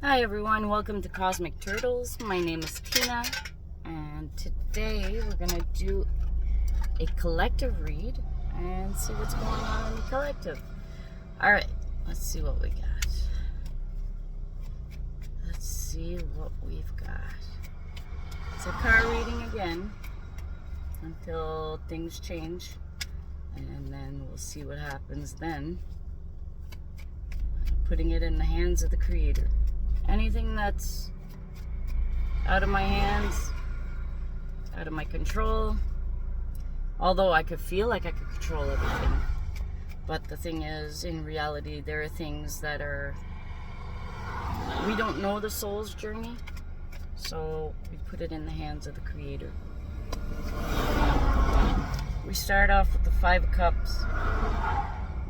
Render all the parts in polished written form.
Hi everyone, welcome to Cosmic Turtles. My name is Tina, and today we're going to do a collective read and see what's going on in the collective. Alright, let's see what we got. Let's see what we've got. It's a card reading again until things change, and then we'll see what happens then. Putting it in the hands of the Creator. Anything that's out of my hands, out of my control, although I could feel like I could control everything, but the thing is, in reality, there are things that we don't know the soul's journey, so we put it in the hands of the Creator. We start off with the Five of Cups.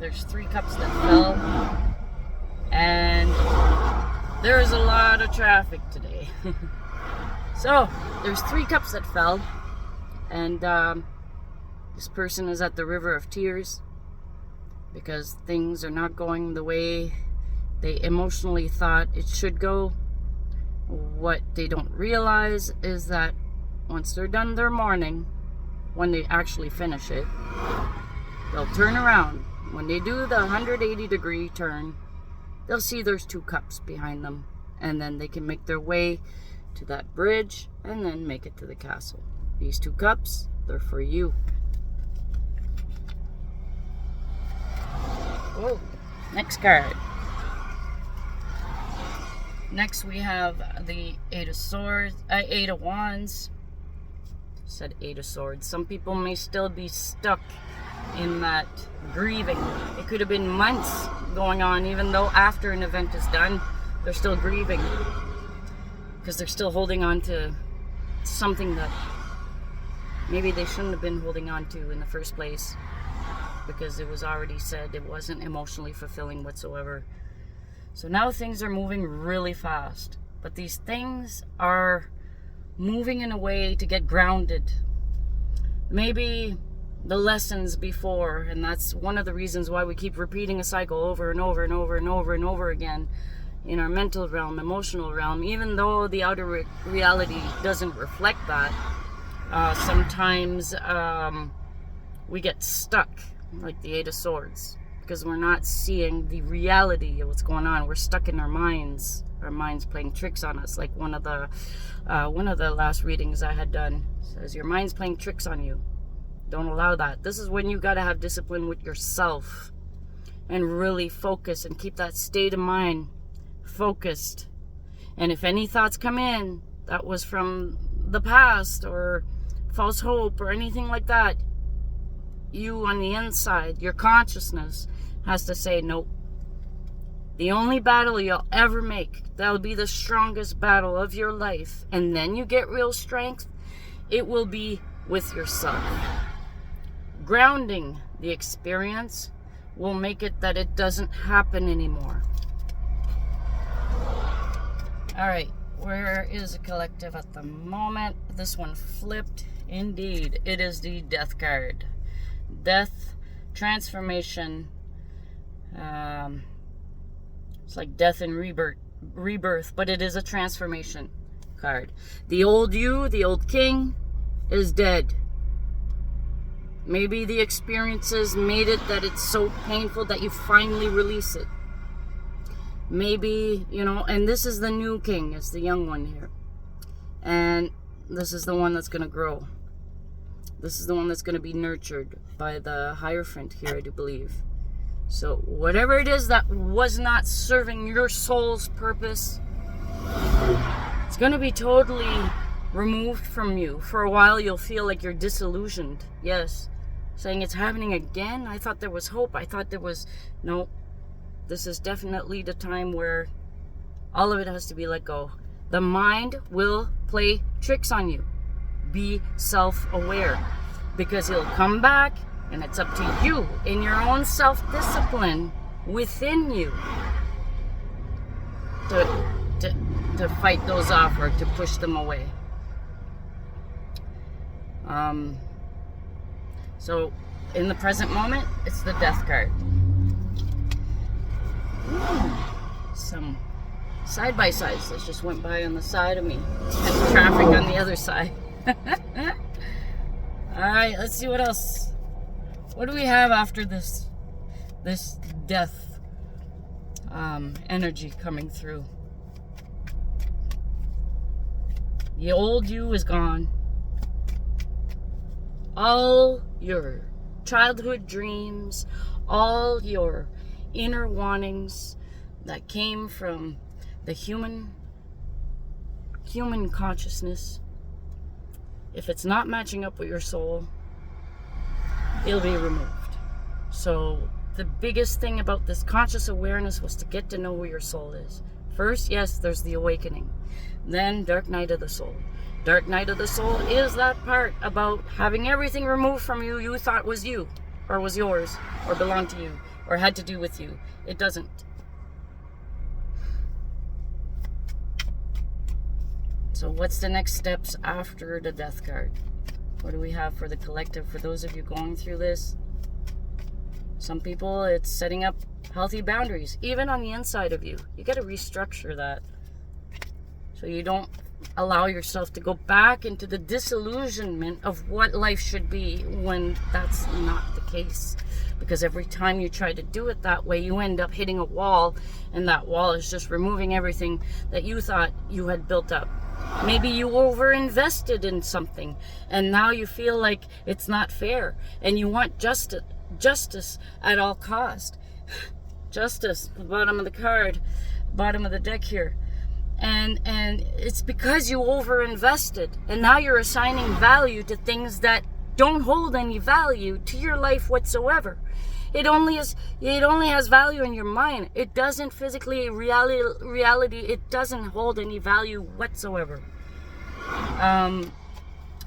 There's 3 cups that fell, and there is a lot of traffic today. So, there's 3 cups that fell, and this person is at the River of Tears because things are not going the way they emotionally thought it should go. What they don't realize is that once they're done their mourning, when they actually finish it, they'll turn around. When they do the 180-degree turn, they'll see there's 2 cups behind them, and then they can make their way to that bridge and then make it to the castle. These 2 cups, they're for you. Whoa. Next card. Next we have the Eight of Wands. Said 8 of Swords. Some people may still be stuck in that grieving. It could have been months going on, even though after an event is done, they're still grieving because they're still holding on to something that maybe they shouldn't have been holding on to in the first place, because it was already said it wasn't emotionally fulfilling whatsoever. So now things are moving really fast, but these things are moving in a way to get grounded. Maybe the lessons before, and that's one of the reasons why we keep repeating a cycle over and over and over and over and over again in our mental realm, emotional realm, even though the outer reality doesn't reflect that. Sometimes we get stuck, like the 8 of Swords, because we're not seeing the reality of what's going on. We're stuck in our minds playing tricks on us. Like one of the last readings I had done says, your mind's playing tricks on you. Don't allow that. This is when you got to have discipline with yourself and really focus and keep that state of mind focused. And if any thoughts come in that was from the past or false hope or anything like that, you on the inside, your consciousness has to say nope. The only battle you'll ever make, that'll be the strongest battle of your life, and then you get real strength, it will be with yourself. Grounding the experience will make it that it doesn't happen anymore. Alright, where is the collective at the moment? This one flipped. Indeed, it is the Death card. Death, transformation. It's like death and rebirth, but it is a transformation card. The old you, the old king, is dead. Maybe the experiences made it that it's so painful that you finally release it. Maybe, and this is the new king. It's the young one here. And this is the one that's going to grow. This is the one that's going to be nurtured by the Hierophant here, I do believe. So whatever it is that was not serving your soul's purpose, it's going to be totally removed from you. For a while, you'll feel like you're disillusioned. Yes. Saying it's happening again? I thought there was hope. I thought there was... No. This is definitely the time where all of it has to be let go. The mind will play tricks on you. Be self-aware. Because it'll come back, and it's up to you, in your own self-discipline, within you, to fight those off or to push them away. So, in the present moment, it's the Death card. Some side-by-sides that just went by on the side of me, and traffic on the other side. All right, let's see what else. What do we have after this death energy coming through? The old you is gone. All your childhood dreams, all your inner wantings that came from the human consciousness, if it's not matching up with your soul, it'll be removed. So the biggest thing about this conscious awareness was to get to know who your soul is. First, yes, there's the awakening. Then dark night of the soul. Dark night of the soul is that part about having everything removed from you you thought was you, or was yours, or belonged to you, or had to do with you. It doesn't. So what's the next steps after the death card? What do we have for the collective? For those of you going through this, some people, it's setting up healthy boundaries, even on the inside of you. You got to restructure that so you don't allow yourself to go back into the disillusionment of what life should be when that's not the case. Because every time you try to do it that way, you end up hitting a wall, and that wall is just removing everything that you thought you had built up. Maybe you overinvested in something, and now you feel like it's not fair, and you want justice at all cost. Justice, the bottom of the card, bottom of the deck here. And it's because you overinvested, and now you're assigning value to things that don't hold any value to your life whatsoever. It only has value in your mind. It doesn't physically, reality, it doesn't hold any value whatsoever.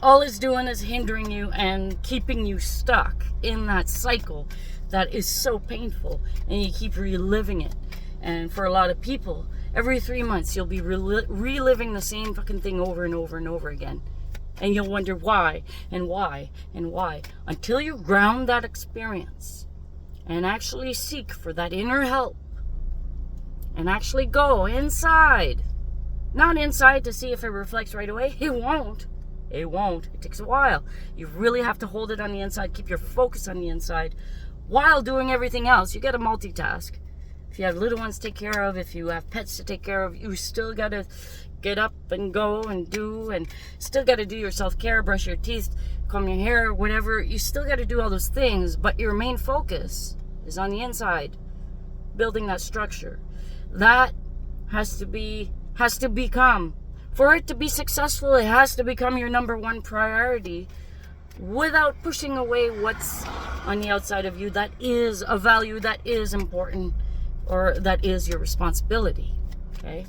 All it's doing is hindering you and keeping you stuck in that cycle that is so painful, and you keep reliving it. And for a lot of people, every 3 months you'll be reliving the same fucking thing over and over and over again. And you'll wonder why and why and why, until you ground that experience and actually seek for that inner help and actually go inside. Not inside to see if it reflects right away. It won't. It takes a while. You really have to hold it on the inside, keep your focus on the inside while doing everything else. You got to multitask. If you have little ones to take care of, if you have pets to take care of, you still got to get up and go and do, and still got to do your self-care, brush your teeth, comb your hair, whatever. You still got to do all those things, but your main focus is on the inside, building that structure. That has to become, for it to be successful, it has to become your number one priority without pushing away what's on the outside of you that is a value, that is important, or that is your responsibility. Okay?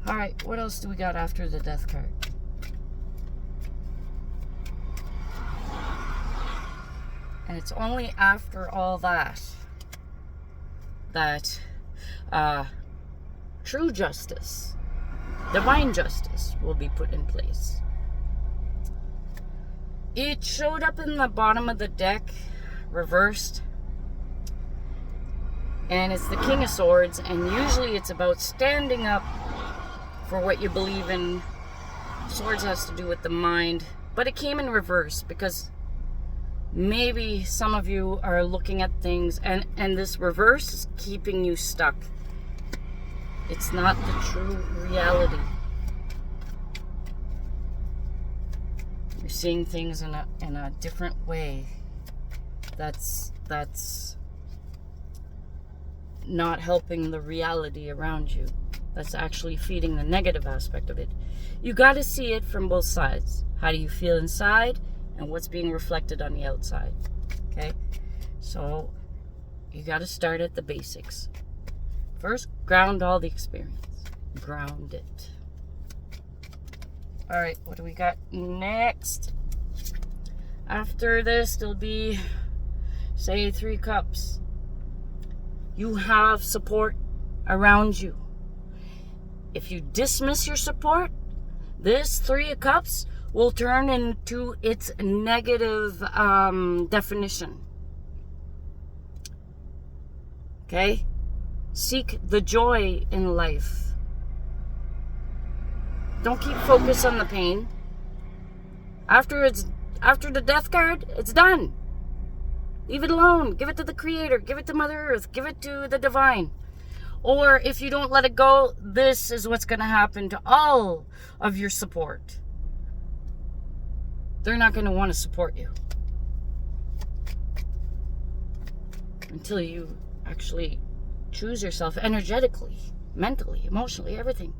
All right, what else do we got after the death card? And it's only after all that true justice, divine justice, will be put in place. It showed up in the bottom of the deck, reversed. And it's the King of Swords, and usually it's about standing up for what you believe in. Swords has to do with the mind, but it came in reverse because maybe some of you are looking at things and this reverse is keeping you stuck. It's not the true reality. You're seeing things in a different way. That's not helping the reality around you. That's actually feeding the negative aspect of it. You got to see it from both sides. How do you feel inside and what's being reflected on the outside? Okay? So you got to start at the basics. First, ground all the experience. Ground it. All right, what do we got next? After this, there'll be, say, 3 cups. You have support around you. If you dismiss your support, this 3 of Cups will turn into its negative definition. Okay? Seek the joy in life. Don't keep focused on the pain. After the death card, it's done. Leave it alone. Give it to the Creator. Give it to Mother Earth. Give it to the Divine. Or if you don't let it go, this is what's going to happen to all of your support. They're not going to want to support you until you actually choose yourself energetically, mentally, emotionally, everything.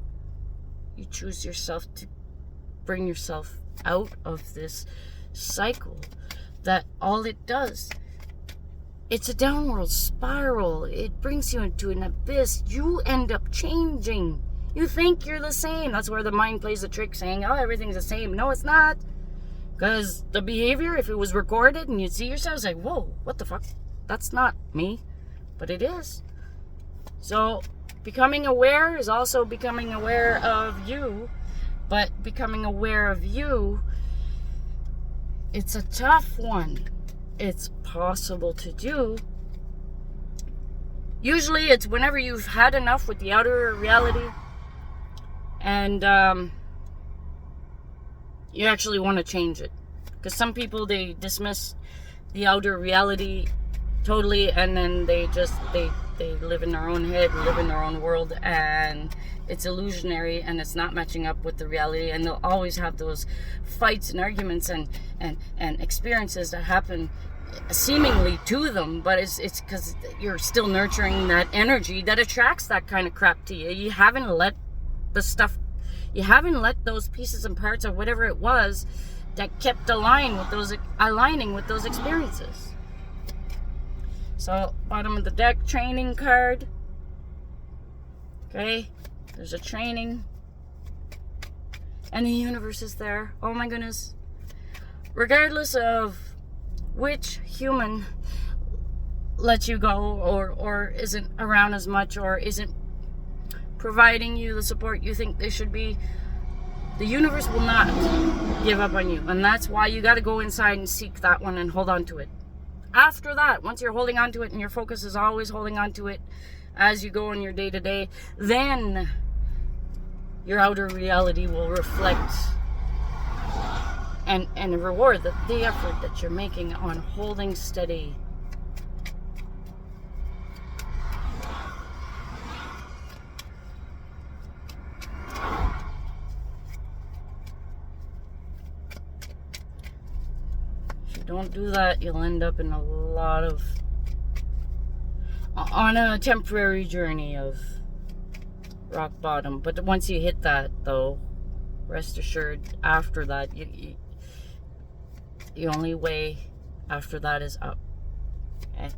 You choose yourself to bring yourself out of this cycle that all it does, it's a downward spiral. It brings you into an abyss. You end up changing. You think you're the same. That's where the mind plays the trick, saying, oh, everything's the same. No, it's not. Because the behavior, if it was recorded and you'd see yourself, it's like, whoa, what the fuck? That's not me. But it is. So becoming aware is also becoming aware of you. But becoming aware of you, it's a tough one. It's possible to do. Usually it's whenever you've had enough with the outer reality and you actually want to change it. Because some people, they dismiss the outer reality totally, and then they live in their own head, live in their own world, and it's illusionary and it's not matching up with the reality, and they'll always have those fights and arguments and experiences that happen seemingly to them, but it's because you're still nurturing that energy that attracts that kind of crap to you. You haven't let those pieces and parts of whatever it was that kept aligning with those experiences. So bottom of the deck, training card. Okay, there's a training and the universe is there. Oh my goodness. Regardless of which human lets you go or isn't around as much or isn't providing you the support you think they should be, the universe will not give up on you. And that's why you got to go inside and seek that one and hold on to it. After that, once you're holding on to it and your focus is always holding on to it as you go in your day-to-day, then your outer reality will reflect and reward the effort that you're making on holding steady. If you don't do that, you'll end up in on a temporary journey of rock bottom. But once you hit that, though, rest assured, after that, the only way after that is up. Okay?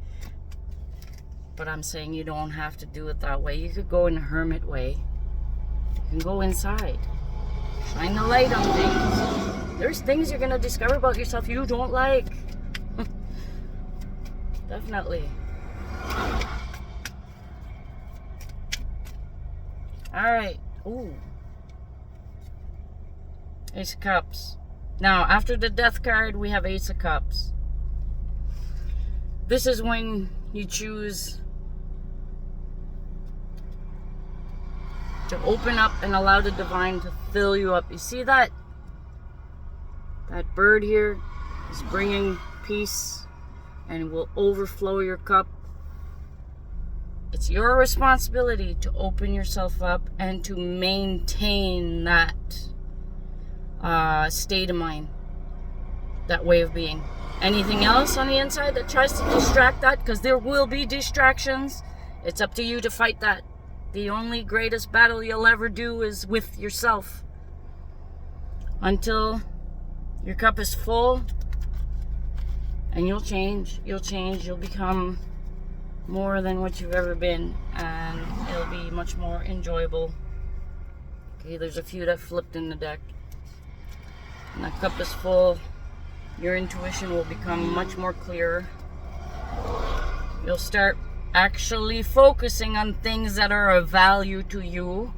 But I'm saying you don't have to do it that way. You could go in a hermit way. You can go inside. Shine the light on things. There's things you're going to discover about yourself you don't like. Definitely. Alright. Ooh. Ace of Cups. Now, after the Death card, we have Ace of Cups. This is when you choose to open up and allow the divine to fill you up. You see that? That bird here is bringing peace and will overflow your cup. It's your responsibility to open yourself up and to maintain that state of mind, that way of being. Anything else on the inside that tries to distract that, because there will be distractions, it's up to you to fight that. The only greatest battle you'll ever do is with yourself. Until your cup is full, and you'll change, you'll become more than what you've ever been, and it'll be much more enjoyable. Okay, there's a few that flipped in the deck. When that cup is full, your intuition will become much more clearer. You'll start actually focusing on things that are of value to you.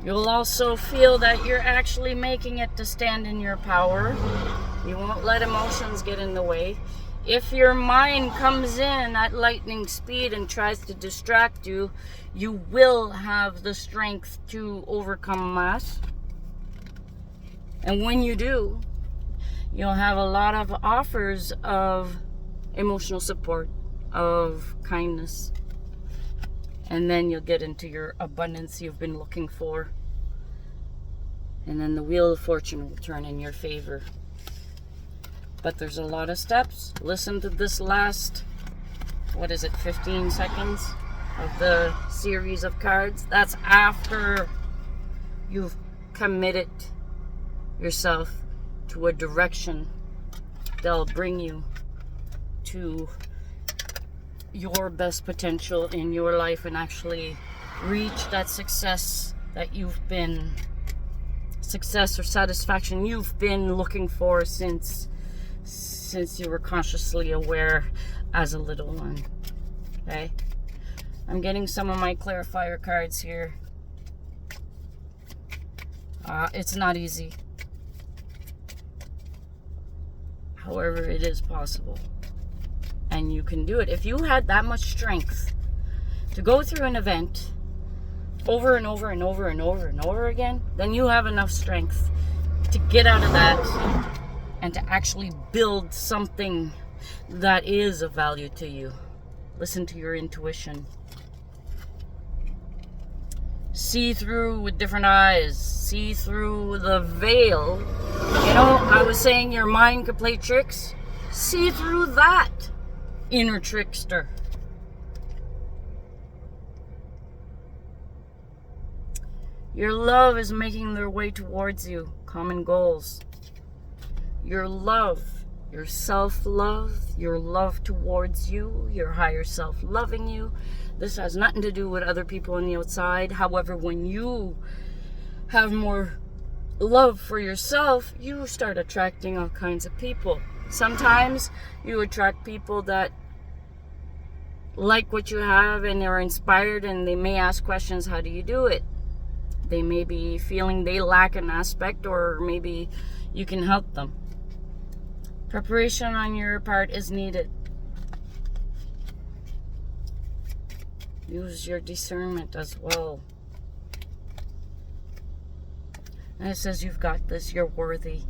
You'll also feel that you're actually making it to stand in your power. You won't let emotions get in the way. if your mind comes in at lightning speed and tries to distract you, you will have the strength to overcome that. And when you do, you'll have a lot of offers of emotional support, of kindness. And then you'll get into your abundance you've been looking for. And then the wheel of fortune will turn in your favor. But there's a lot of steps. Listen to this last, 15 seconds of the series of cards. That's after you've committed yourself to a direction that'll bring you to your best potential in your life and actually reach that success or satisfaction you've been looking for since you were consciously aware as a little one. Okay? I'm getting some of my clarifier cards here. It's not easy. However, it is possible. And you can do it. If you had that much strength to go through an event over and over and over and over and over again, then you have enough strength to get out of that and to actually build something that is of value to you. Listen to your intuition. See through with different eyes. See through the veil. You know, I was saying your mind could play tricks. See through that inner trickster. Your love is making their way towards you. Common goals. Your love, your self-love, your love towards you, your higher self loving you. This has nothing to do with other people on the outside. However, when you have more love for yourself, you start attracting all kinds of people. Sometimes you attract people that like what you have and are inspired, and they may ask questions, how do you do it? They may be feeling they lack an aspect, or maybe you can help them. Preparation on your part is needed. Use your discernment as well. And it says you've got this, you're worthy.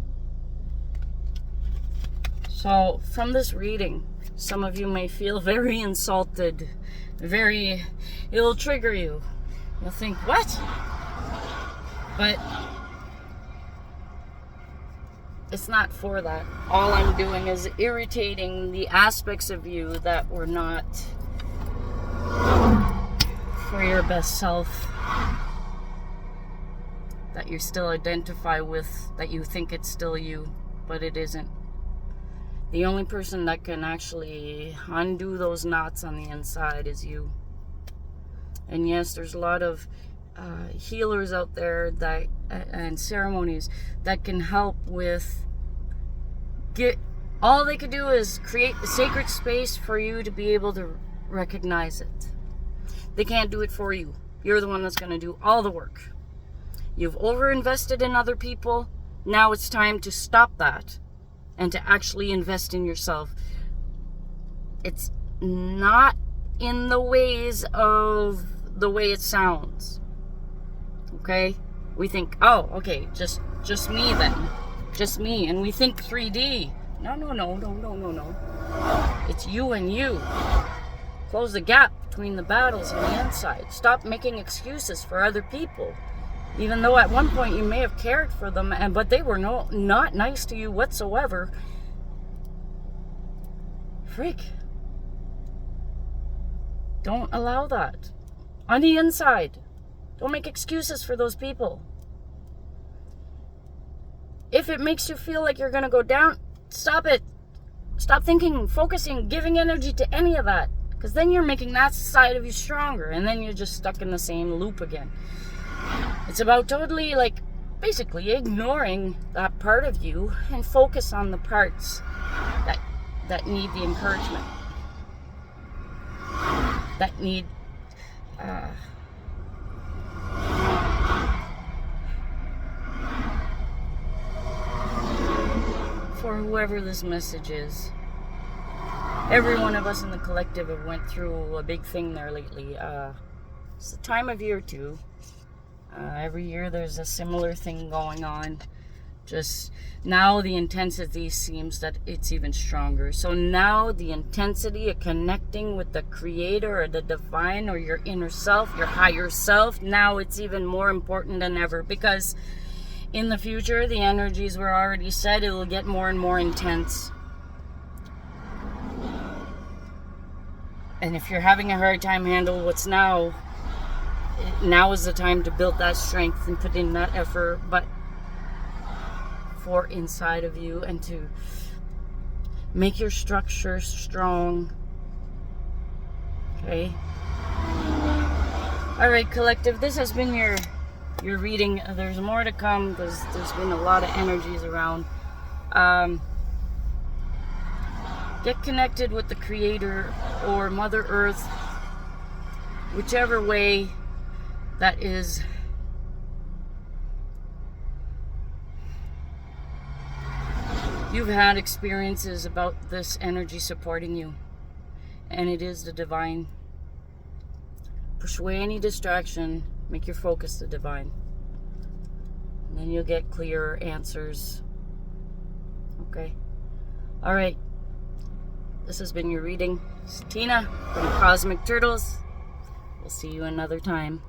So from this reading, some of you may feel very insulted, it'll trigger you. You'll think, what? But it's not for that. All I'm doing is irritating the aspects of you that were not for your best self, that you still identify with, that you think it's still you, but it isn't. The only person that can actually undo those knots on the inside is you. And yes, there's a lot of healers out there that and ceremonies that can help with all they could do is create the sacred space for you to be able to recognize it. They can't do it for you. You're the one that's going to do all the work. You've overinvested in other people. Now it's time to stop that and to actually invest in yourself. It's not in the ways of the way it sounds. Okay? We think, oh, okay, just me then. Just me. And we think 3D. No. It's you and you. Close the gap between the battles on the inside. Stop making excuses for other people. Even though at one point you may have cared for them, but they were not nice to you whatsoever. Freak. Don't allow that. On the inside. Don't make excuses for those people. If it makes you feel like you're going to go down, stop it. Stop thinking, focusing, giving energy to any of that. Because then you're making that side of you stronger. And then you're just stuck in the same loop again. It's about totally, basically ignoring that part of you and focus on the parts that need the encouragement. That need for whoever this message is. every one of us in the collective have went through a big thing there lately. It's the time of year too. Every year there's a similar thing going on. Just now the intensity seems that it's even stronger. So now the intensity of connecting with the creator or the divine or your inner self, your higher self, now it's even more important than ever, because in the future the energies were already set. It will get more and more intense. And if you're having a hard time handling what's now is the time to build that strength and put in that effort, but for inside of you, and to make your structure strong. Okay. All right, collective, this has been your reading. There's more to come because there's been a lot of energies around. Get connected with the creator or Mother Earth, whichever way that is. You've had experiences about this energy supporting you, and it is the divine. Push away any distraction, make your focus the divine, and then you'll get clearer answers. Okay? All right. This has been your reading. It's Tina from Cosmic Turtles. We'll see you another time.